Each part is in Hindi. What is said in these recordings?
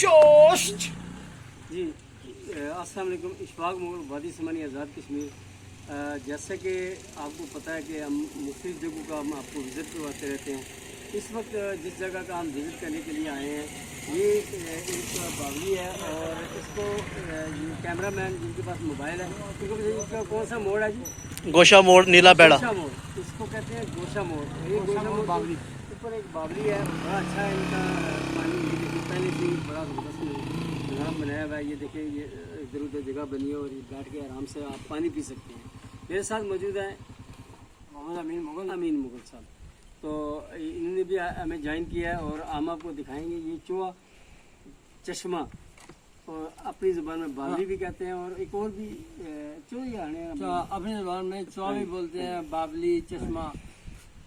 जोश जी। अस्सलाम वालेकुम। इशफाक मुगल वादी समानी आज़ाद कश्मीर। जैसे कि आपको पता है कि हम मुख्तलिफ जगहों का हम आपको विज़िट करवाते रहते हैं। इस वक्त जिस जगह का हम विज़िट करने के लिए आए हैं ये एक बावली है और इसको ये कैमरा मैन जिनके पास मोबाइल है क्योंकि इसका कौन सा मोड़ है जी? गोशा मोड़ नीला बेड़ा। गोशा मोड़, इसको कहते हैं गोशा मोड़। ये गोशा मोड़ बावली ऊपर एक बावली है, बड़ा अच्छा है इनका पानी। ये देखिए पहले से बड़ा ज़बरदस्त निज़ाम बनाया हुआ है। ये देखिए ये इधर उधर जगह बनी है और ये बैठ के आराम से आप पानी पी सकते हैं। मेरे साथ मौजूद है मोहम्मद अमीन मुगल साहब। तो इन्होंने भी हमें ज्वाइन किया है और हम आपको दिखाएंगे ये चोआ चश्मा और अपनी ज़ुबान में बावली भी कहते हैं और एक और भी अपनी ज़बान में चोआ भी बोलते हैं, बावली चश्मा।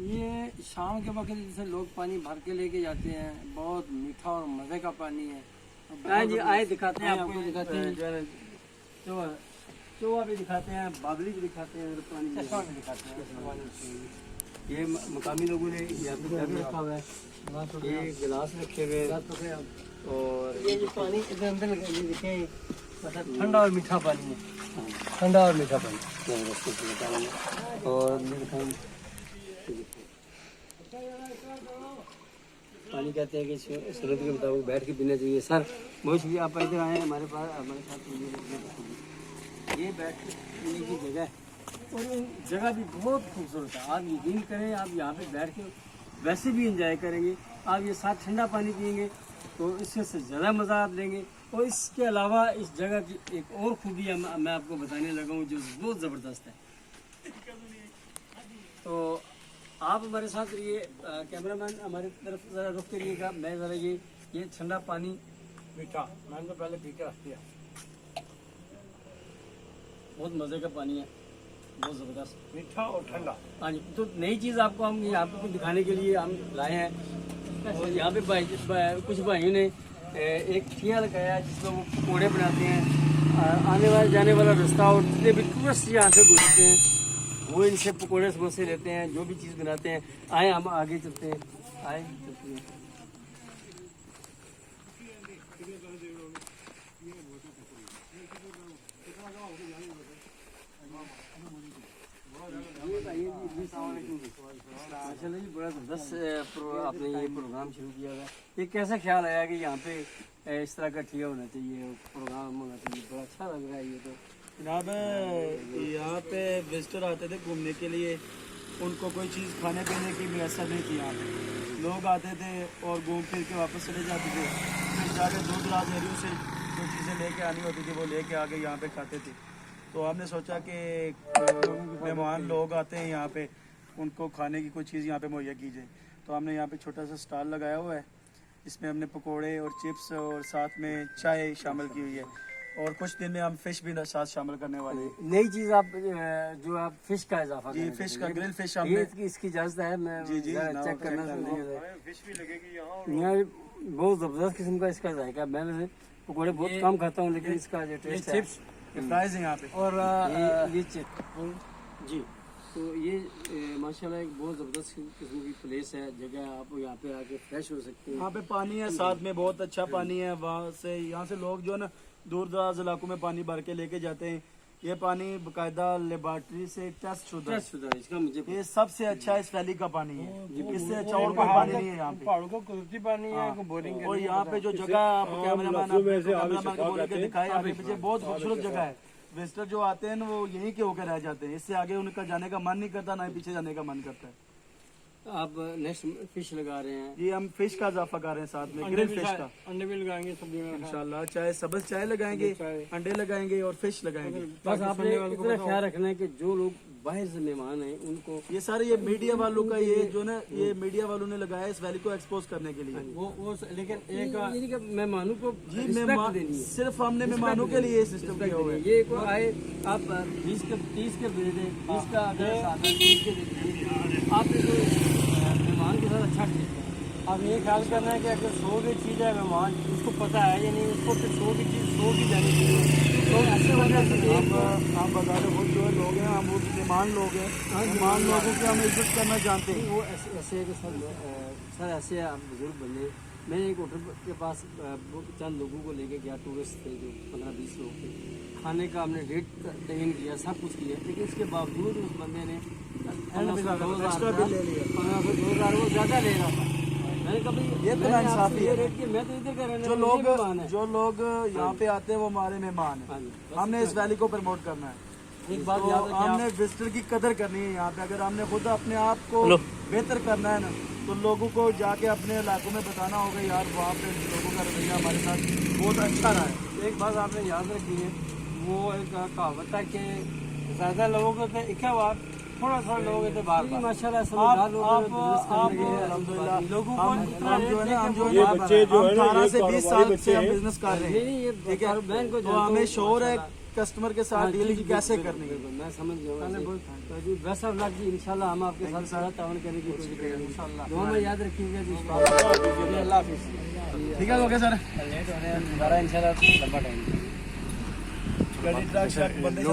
ये शाम के वक्त जैसे लोग पानी भर के लेके जाते हैं, बहुत मीठा और मज़े का पानी है। हाँ जी, आए दिखाते हैं आपको, दिखाते हैं चोआ भी दिखाते हैं, बावली भी दिखाते हैं और पानी भी दिखाते हैं। ये मकामी लोगों ने यहाँ पे जग रखा हुआ है, ये गिलास रखे हुए हैं और ये जो पानी इधर अंदर लगा ये देखिए ठंडा और मीठा पानी है, ठंडा और मीठा पानी। और पानी कहते हैं कि सूरत के मुताबिक बैठ के पीना चाहिए। सर बहुत शुक्रिया, आप इधर आए हमारे पास, हमारे साथ ये बैठ के पीने की जगह है और जगह भी बहुत खूबसूरत है। आप यकीन करें, आप यहाँ पे बैठ के वैसे भी इंजॉय करेंगे। आप ये साथ ठंडा पानी पियेंगे तो इससे ज़्यादा मज़ा आप लेंगे। और इसके अलावा इस जगह की एक और खूबी मैं आपको बताने लगा हूँ जो बहुत ज़बरदस्त है। तो आप हमारे साथ ये कैमरामैन हमारी तरफ ज़रा रुख करिएगा। मैं ज़रा ये ठंडा पानी मीठा मैंने तो पहले पी के रख दिया। बहुत मज़े का पानी है, बहुत ज़बरदस्त मीठा और ठंडा। हाँ जी। तो नई चीज़ आपको हम यहाँ पे दिखाने के लिए हम लाए हैं और यहाँ पे कुछ भाइयों ने एक ठिया लगाया है जिसमें वो पकौड़े बनाते हैं। आने वाले जाने वाला रास्ता और जितने भी टूरिस्ट यहाँ से गुजरते हैं वो इनसे पकौड़े समोसे लेते हैं, जो भी चीज़ बनाते हैं। आए हम आगे चलते हैं, आए चलते हैं। माशाल्लाह जी, बड़ा ज़बरदस्त आपने ये प्रोग्राम शुरू किया है। ये कैसा ख्याल आया कि यहाँ पे इस तरह का ठिया होना चाहिए, प्रोग्राम होना चाहिए? बड़ा अच्छा लग रहा है ये तो। जनाब यहाँ पे विजिटर आते थे घूमने के लिए, उनको कोई चीज़ खाने पीने की मैसर नहीं थी। यहाँ पे लोग आते थे और घूम फिर के वापस चले जाते थे। फिर जाके दूर दराज एरियो से जो चीज़ें लेके आनी होती थी वो लेके आके यहाँ पे खाते थे। तो हमने सोचा कि मेहमान लोग आते हैं यहाँ पे, उनको खाने की कोई चीज़ यहाँ पे मुहैया की जाए। तो हमने यहाँ पे छोटा सा स्टॉल लगाया हुआ है, इसमें हमने पकोड़े और चिप्स और साथ में चाय शामिल की हुई है और कुछ दिन में हम फिश भी साथ शामिल करने वाले हैं। नई चीज़ आप जो आप फिश का इजाफा जी, फिश का ग्रिल फिश ये हमने इसकी इजाज़त है? मैं जी चेक करना फिश भी लगेगी यहाँ बहुत ज़बरदस्त किस्म का इसका जायका। मैं वैसे पकौड़े बहुत कम खाता हूँ लेकिन इसका जो टेस्ट है, चिप्स फ्राइज है यहाँ पे और ये चिप्स जी। तो ये माशाल्लाह एक बहुत ज़बरदस्त किस्म की प्लेस है, जगह। आप यहाँ पे आके फ्रेश हो सकते हैं। यहाँ पे पानी है, साथ में बहुत अच्छा पानी है। वहाँ से यहाँ से लोग जो है ना दूर दराज इलाकों में पानी भर के लेके जाते हैं। ये पानी बाकायदा लेबॉर्ट्री से टेस्ट शुदा है। इसका मुझे ये सबसे अच्छा इस वैली का पानी है, इससे अच्छा और कोई पानी नहीं है यहाँ पे। पहाड़ों का कुदरती पानी है, बोरिंग और यहाँ पे जो जगह आप कैमरामैन को बोल के दिखाए, आगे पीछे बहुत खूबसूरत जगह है। विजिटर जो आते हैं ना वो यहीं के होकर रह जाते हैं, इससे आगे उनका जाने का मन नहीं करता, ना ही पीछे जाने का मन करता है। आप नेक्स्ट फिश लगा रहे हैं? जी, हम फिश का इजाफा कर रहे हैं, साथ में ग्रिल फिश का अंडे भी लगाएंगे सब्जी में इंशाल्लाह। चाय सब्ज चाय लगाएंगे, अंडे लगाएंगे और फिश लगाएंगे। बस आपने इतना ख्याल रखना है कि जो लोग बाहर से मेहमान हैं उनको ये सारे ये मीडिया वालों का ये जो ना ये मीडिया वालों ने लगाया इस वैली को एक्सपोज करने के लिए। वो लेकिन एक मेहमानों को जी रिस्पेक्ट देनी है। सिर्फ हमने मेहमानों के लिए सिस्टम किया हुआ है। ये को आए आप 20 के 30 के दे दें, 20 का अगर 30 के दे दीजिए। आपने जो मेहमान के साथ अच्छा किया। अब ये ख्याल करना है कि अगर 100 की चीज़ है, मेहमान उसको पता है या नहीं, उसको फिर 100 की चीज़ 100 की जानी चाहिए। तो ऐसे वजह से आप बता रहे हो जो लोग हैं, हम वो मेहमान लोग हैं, मेहमान लोगों की हम इज्जत करना जानते हैं। वो ऐसे है कि सर ऐसे आप बुजुर्ग बंदे मैं एक होटल के पास चंद लोगों को लेके गया, टूरिस्ट थे जो 15-20 लोग थे। खाने का हमने रेट तयन किया, सब कुछ किया, लेकिन इसके बावजूद उस बंदे ने एक्स्ट्रा बिल ले लिया। 1500-2000 वो ज़्यादा ले रहा था। मैंने कभी ये तो नाइंसाफी है। रेट की, मैं तो इधर का रहने जो वाला, ये मेहमान लोग है। जो लोग यहाँ पे आते हैं वो हमारे मेहमान हाँ हैं। जी, बस हमने इस वैली को प्रमोट करना है। एक बात तो याद रखिए हमने आप, विजिटर की कदर करनी है यहाँ पे। अगर हमने खुद अपने आप को बेहतर करना है ना, तो लोगों को जाके अपने इलाकों में बताना होगा यार वहाँ पे लोगों का रवैया हमारे साथ बहुत अच्छा रहा है। एक बात आपने याद रखी है, वो एक कहावत है कि ज़्यादा लोगों को थे इक्का बार, थोड़ा थोड़ा लोग थे बार बार। माशाल्लाह समझदार लोग हैं, बिजनेस करने के लिए अल्हम्दुलिल्लाह लोगों को हम इतना जो है ना, हम जो है ना, बच्चे जो है ना, 18 ये से 20 साल से हम बिजनेस कर रहे हैं। नहीं ये ठीक है, बैंक को तो हमें शोर है कस्टमर के साथ डीलिंग कैसे करनी है। मैं समझ गया तो जी बेस्ट ऑफ लक जी, इंशाल्लाह हम आपके साथ सारा तावन करने की कोशिश करेंगे इंशाल्लाह। दुआ में याद रखिएगा जी। अल्लाह हाफिज़। ठीक है, ओके सर। लेट होने हमारा इंशाल्लाह लंबा टाइम बंदे